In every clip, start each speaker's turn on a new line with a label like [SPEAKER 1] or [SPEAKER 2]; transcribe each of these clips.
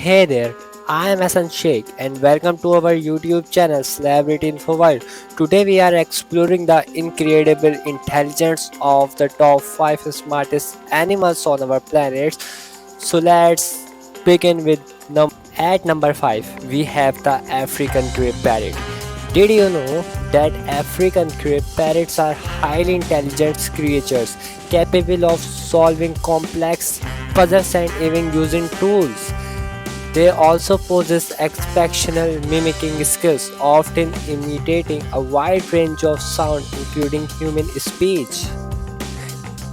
[SPEAKER 1] Hey there, I am Hassan Sheikh and welcome to our YouTube channel Celebrity Info World. Today we are exploring the incredible intelligence of the top 5 smartest animals on our planet. So let's begin with at number 5 we have the African grey parrot. Did you know that African grey parrots are highly intelligent creatures capable of solving complex puzzles and even using tools? They also possess exceptional mimicking skills, often imitating a wide range of sound including human speech.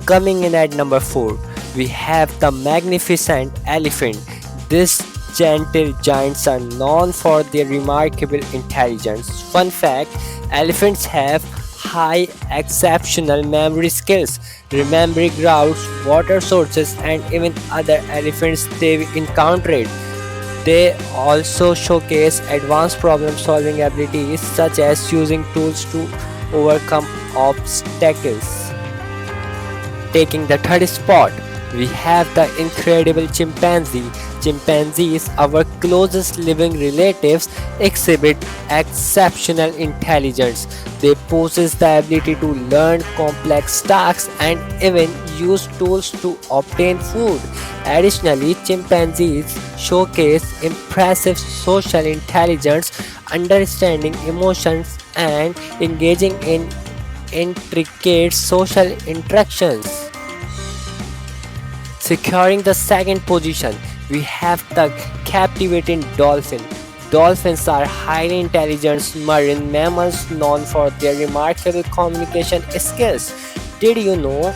[SPEAKER 1] Coming in at number 4, we have the magnificent elephant. These gentle giants are known for their remarkable intelligence. Fun fact, elephants have high exceptional memory skills, remembering routes, water sources, and even other elephants they've encountered. They also showcase advanced problem-solving abilities such as using tools to overcome obstacles. Taking the third spot, we have the incredible chimpanzee. Chimpanzees, our closest living relatives, exhibit exceptional intelligence. They possess the ability to learn complex tasks and even use tools to obtain food. Additionally, chimpanzees showcase impressive social intelligence, understanding emotions, and engaging in intricate social interactions. Securing the second position, we have the captivating dolphin. Dolphins are highly intelligent marine mammals known for their remarkable communication skills. Did you know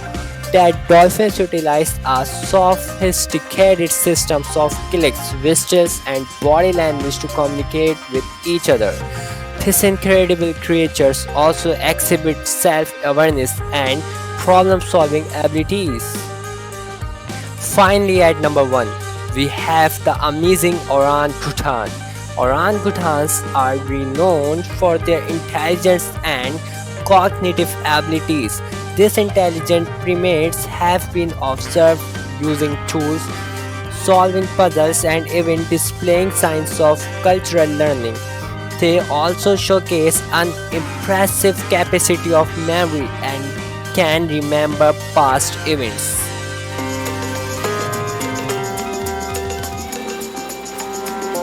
[SPEAKER 1] that dolphins utilize a sophisticated systems of clicks, whistles, and body language to communicate with each other? These incredible creatures also exhibit self-awareness and problem-solving abilities. Finally, at number 1, we have the amazing orangutan. Orangutans are renowned for their intelligence and cognitive abilities. These intelligent primates have been observed using tools, solving puzzles, and even displaying signs of cultural learning. They also showcase an impressive capacity of memory and can remember past events.